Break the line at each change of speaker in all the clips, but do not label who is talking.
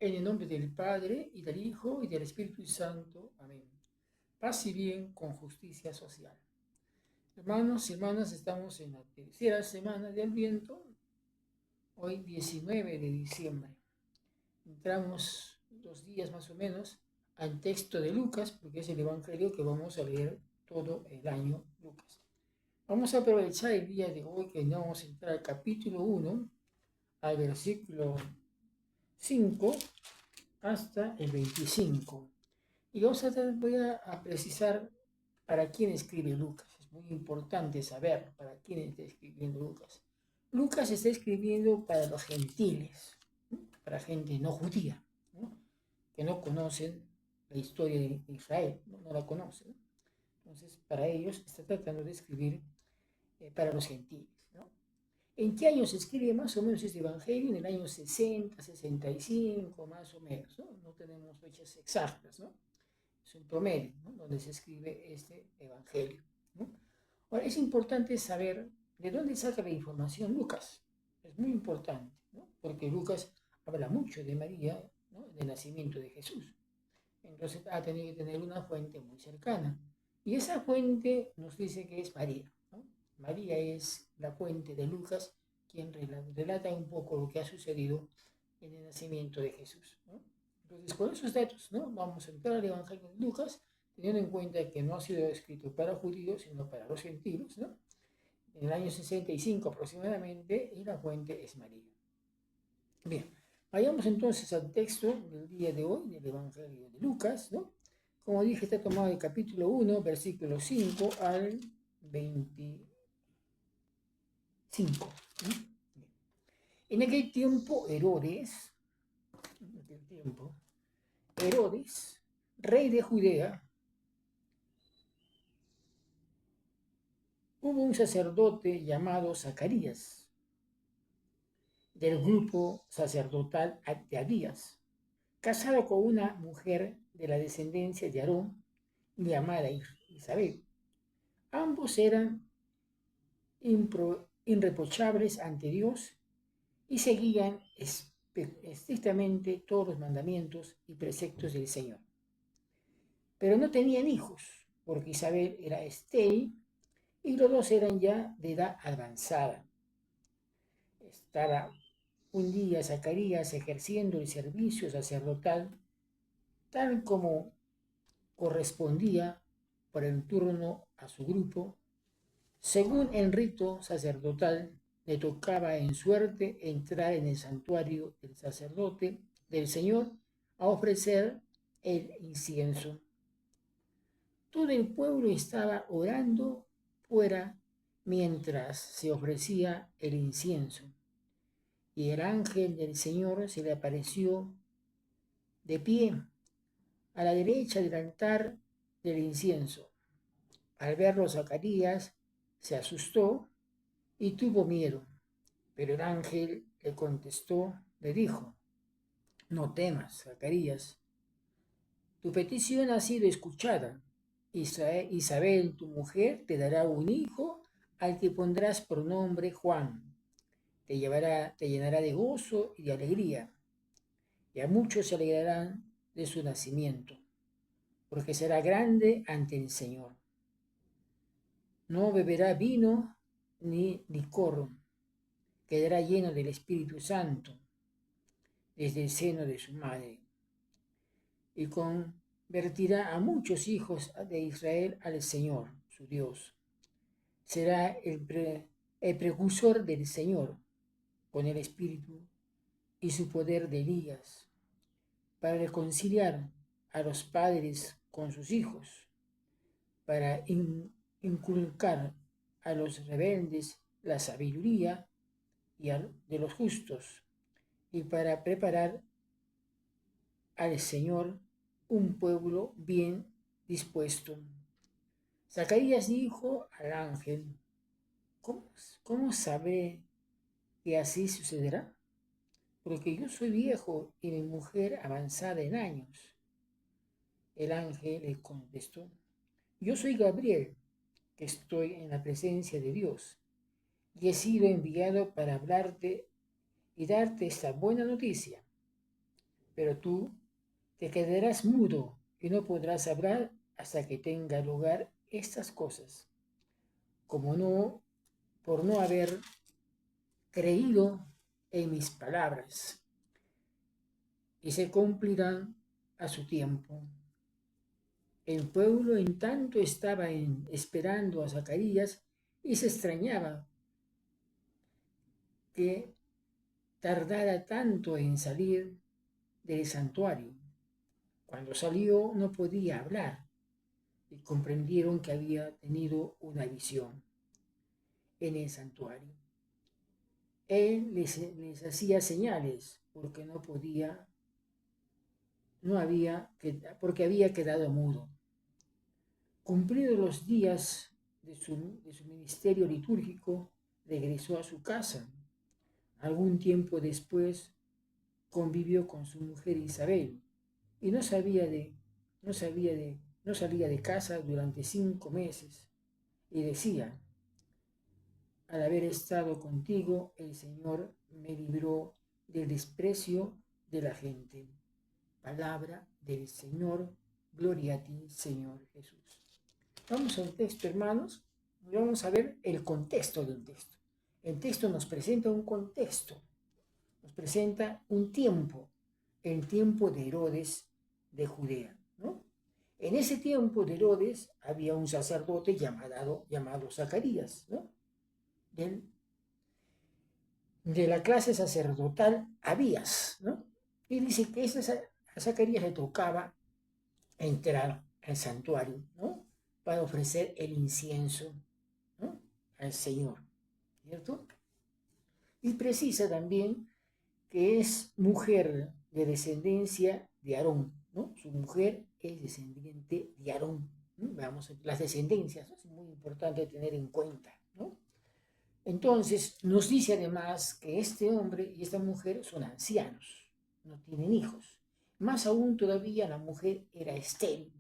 En el nombre del Padre, y del Hijo, y del Espíritu Santo. Amén. Paz y bien con justicia social. Hermanos y hermanas, estamos en la tercera semana del Adviento, hoy 19 de diciembre. Entramos 2 días más o menos al texto de Lucas, porque es el Evangelio que vamos a leer todo el año Lucas. Vamos a aprovechar el día de hoy que vamos a entrar al capítulo 1, al versículo 5 hasta el 25. Y voy a precisar para quién escribe Lucas. Es muy importante saber para quién está escribiendo Lucas. Lucas está escribiendo para los gentiles, ¿no? Para gente no judía, ¿no? Que no conocen la historia de Israel, no la conocen, ¿no? Entonces, para ellos está tratando de escribir para los gentiles, ¿no? ¿En qué año se escribe más o menos este evangelio? En el año 60, 65, más o menos, ¿no? No tenemos fechas exactas, ¿no? Es un promedio, ¿no? Donde se escribe este evangelio, ¿no? Ahora, es importante saber de dónde saca la información Lucas. Es muy importante, ¿no? Porque Lucas habla mucho de María, ¿no? Del nacimiento de Jesús. Entonces ha tenido que tener una fuente muy cercana. Y esa fuente nos dice que es María, ¿no? María es la fuente de Lucas, quien relata un poco lo que ha sucedido en el nacimiento de Jesús, ¿no? Entonces, con esos datos, ¿no? Vamos a entrar al Evangelio de Lucas, teniendo en cuenta que no ha sido escrito para judíos, sino para los gentiles, ¿no? En el año 65 aproximadamente, y la fuente es María. Bien, vayamos entonces al texto del día de hoy, del Evangelio de Lucas, ¿no? Como dije, está tomado del capítulo 1, versículo 5 al 25. ¿Sí? En aquel tiempo, Herodes, rey de Judea, hubo un sacerdote llamado Zacarías, del grupo sacerdotal de Abías, casado con una mujer de la descendencia de Aarón, llamada Isabel. Ambos eran irreprochables ante Dios y seguían estrictamente todos los mandamientos y preceptos del Señor. Pero no tenían hijos, porque Isabel era estéril y los dos eran ya de edad avanzada. Estaba un día Zacarías ejerciendo el servicio sacerdotal tal como correspondía por el turno a su grupo. Según el rito sacerdotal, le tocaba en suerte entrar en el santuario del sacerdote del Señor a ofrecer el incienso. Todo el pueblo estaba orando fuera mientras se ofrecía el incienso. Y el ángel del Señor se le apareció de pie a la derecha del altar del incienso. Al verlo, Zacarías se asustó y tuvo miedo. Pero el ángel le contestó, le dijo: no temas, Zacarías, tu petición ha sido escuchada. Isabel, tu mujer, te dará un hijo al que pondrás por nombre Juan. Te llenará de gozo y de alegría, y a muchos se alegrarán de su nacimiento, porque será grande ante el Señor. No beberá vino ni licor, quedará lleno del Espíritu Santo desde el seno de su madre, y convertirá a muchos hijos de Israel al Señor, su Dios. Será el precursor del Señor, con el Espíritu y su poder de Elías, para reconciliar a los padres con sus hijos, para inculcar a los rebeldes la sabiduría de los justos, y para preparar al Señor un pueblo bien dispuesto. Zacarías dijo al ángel: ¿Cómo sabré que así sucederá? Porque yo soy viejo y mi mujer avanzada en años. El ángel le contestó: yo soy Gabriel, que estoy en la presencia de Dios, y he sido enviado para hablarte y darte esta buena noticia. pero tú te quedarás mudo y no podrás hablar hasta que tenga lugar estas cosas, como no, por no haber creído en mis palabras, y se cumplirán a su tiempo. El pueblo en tanto estaba esperando a Zacarías y se extrañaba que tardara tanto en salir del santuario. Cuando salió no podía hablar y comprendieron que había tenido una visión en el santuario. Él les hacía señales porque no podía, porque había quedado mudo. Cumplidos los días de su ministerio litúrgico, regresó a su casa. Algún tiempo después convivió con su mujer Isabel y no salía de casa durante 5 meses y decía: al haber estado contigo, el Señor me libró del desprecio de la gente. Palabra del Señor, gloria a ti, Señor Jesús. Vamos al texto, hermanos, y vamos a ver el contexto del texto. El texto nos presenta un contexto, nos presenta un tiempo, el tiempo de Herodes de Judea, ¿no? En ese tiempo de Herodes había un sacerdote llamado Zacarías, ¿no? De la clase sacerdotal Abías, ¿no? Y dice que a Zacarías le tocaba entrar al santuario, ¿no? Para ofrecer el incienso, ¿no? Al Señor, ¿cierto? Y precisa también que es mujer de descendencia de Aarón, ¿no? Su mujer es descendiente de Aarón, ¿no? Veamos las descendencias, ¿no? Es muy importante tener en cuenta, ¿no? Entonces, nos dice además que este hombre y esta mujer son ancianos, no tienen hijos. Más aún todavía la mujer era estéril.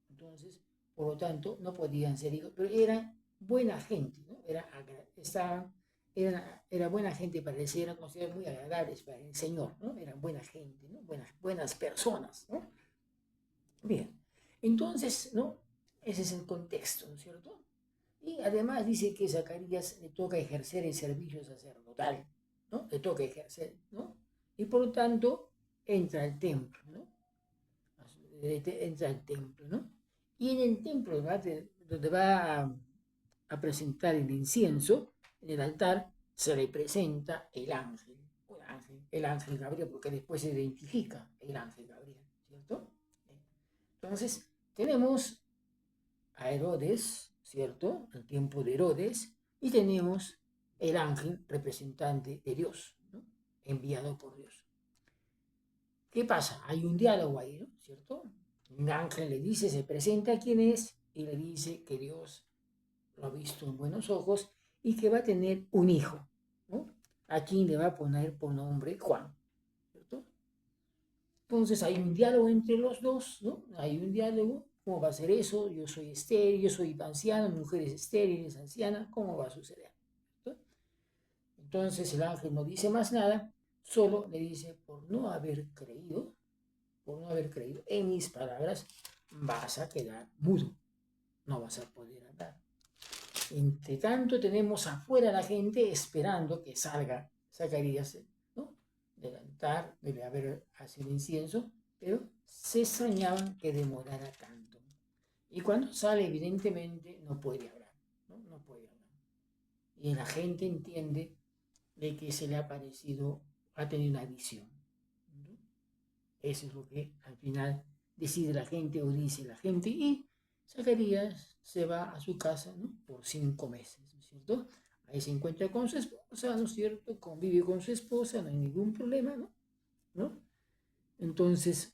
Entonces, por lo tanto, no podían ser hijos, pero era buena gente, ¿no? Era buena gente para el Señor, eran considerados muy agradables para el Señor, ¿no? Eran buena gente, ¿no? Buenas personas, ¿no? Bien, entonces, ¿no? Ese es el contexto, ¿no es cierto? Y además dice que a Zacarías le toca ejercer el servicio sacerdotal, ¿no? Le toca ejercer, ¿no? Y por lo tanto, entra al templo, ¿no? Entra al templo, ¿no? Y en el templo donde va a presentar el incienso, en el altar, se le presenta el ángel Gabriel, porque después se identifica el ángel Gabriel, ¿cierto? Entonces, tenemos a Herodes, ¿cierto? El tiempo de Herodes, y tenemos el ángel representante de Dios, ¿no? Enviado por Dios. ¿Qué pasa? Hay un diálogo ahí, ¿no? ¿Cierto? Un ángel le dice, se presenta quién es, y le dice que Dios lo ha visto en buenos ojos y que va a tener un hijo, ¿no? A quien le va a poner por nombre Juan, ¿cierto? Entonces hay un diálogo entre los dos, ¿no? Hay un diálogo. ¿Cómo va a ser eso? Yo soy estéril, yo soy anciana, mi mujer es estéril, es anciana, ¿cómo va a suceder? ¿No? Entonces el ángel no dice más nada, solo le dice, por no haber creído en mis palabras, vas a quedar mudo, no vas a poder hablar. Entre tanto tenemos afuera a la gente esperando que salga Zacarías, ¿no? Del altar, debe haber así el incienso, pero se extrañaban que demorara tanto. Y cuando sale, evidentemente, no puede hablar, ¿no? No puede hablar. Y la gente entiende de que se le ha parecido, ha tenido una visión, ¿no? Eso es lo que al final decide la gente o dice la gente. Y Zacarías se va a su casa, ¿no? Por 5 meses, ¿no es cierto? Ahí se encuentra con su esposa, ¿no es cierto? Convive con su esposa, no hay ningún problema, ¿no? ¿No? Entonces,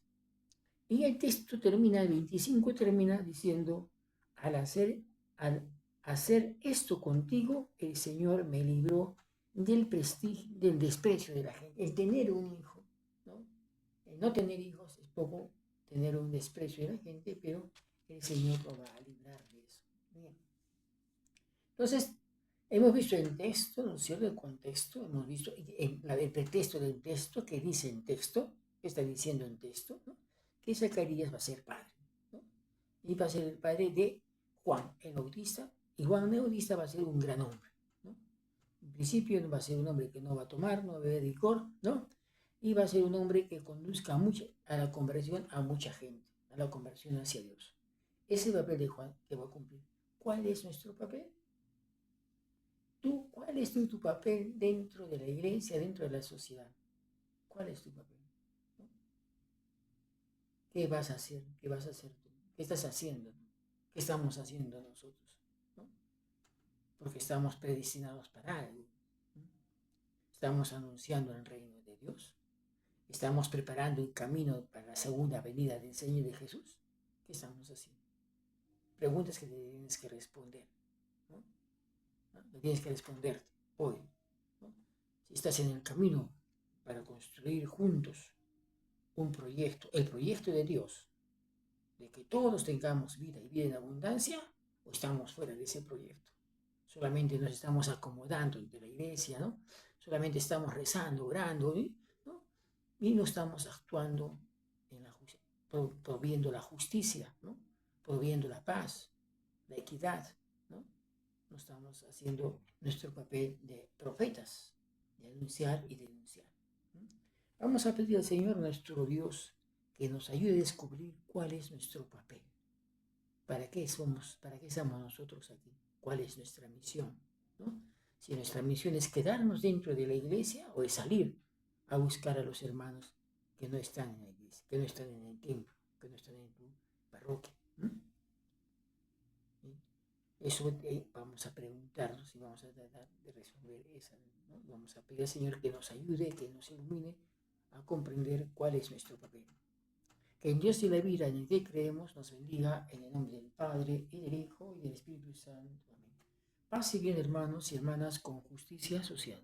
y el texto termina, el 25 termina diciendo, al hacer, al hacer esto contigo, el Señor me libró del prestigio, del desprecio de la gente. El tener un hijo, ¿no? El no tener hijos es poco tener un desprecio de la gente, pero el Señor lo va a librar de eso. Bien. Entonces, hemos visto el texto, ¿no es cierto? El contexto, hemos visto el pretexto del texto, que dice el texto, ¿Qué está diciendo el texto? ¿No? Que Zacarías va a ser padre, ¿no? Y va a ser el padre de Juan el Bautista, y Juan el Bautista va a ser un gran hombre, ¿no? En principio va a ser un hombre que no va a tomar, no va a beber licor, ¿no? Y va a ser un hombre que conduzca a la conversión a mucha gente, a la conversión hacia Dios. Ese papel de Juan que va a cumplir. ¿Cuál es nuestro papel? ¿Cuál es tu papel dentro de la iglesia, dentro de la sociedad? ¿Cuál es tu papel? ¿No? ¿Qué vas a hacer? ¿Qué vas a hacer tú? ¿Qué estás haciendo? ¿Qué estamos haciendo nosotros? ¿No? Porque estamos predestinados para algo. ¿No? Estamos anunciando el reino de Dios. Estamos preparando el camino para la segunda venida del Señor de Jesús. ¿Qué estamos haciendo? Preguntas que te tienes que responder. ¿No? ¿No? Tienes que responderte hoy. ¿No? Si estás en el camino para construir juntos un proyecto, el proyecto de Dios, de que todos tengamos vida y vida en abundancia, o estamos fuera de ese proyecto. Solamente nos estamos acomodando entre la iglesia, ¿no? Solamente estamos rezando, orando, ¿no? Y no estamos actuando en la proviendo la justicia, ¿no? Proviendo la paz, la equidad, ¿no? No estamos haciendo nuestro papel de profetas, de anunciar y denunciar. ¿No? Vamos a pedir al Señor nuestro Dios que nos ayude a descubrir cuál es nuestro papel. ¿Para qué estamos nosotros aquí? ¿Cuál es nuestra misión? ¿No? Si nuestra misión es quedarnos dentro de la iglesia o es salir a buscar a los hermanos que no están en la iglesia, que no están en el templo, que no están en tu parroquia. ¿No? Eso vamos a preguntarnos y vamos a tratar de resolver esa, ¿no? Vamos a pedir al Señor que nos ayude, que nos ilumine a comprender cuál es nuestro papel. Que en Dios y la vida en el que creemos nos bendiga en el nombre del Padre, y del Hijo, y del Espíritu Santo. Amén. Paz y bien, hermanos y hermanas, con justicia social.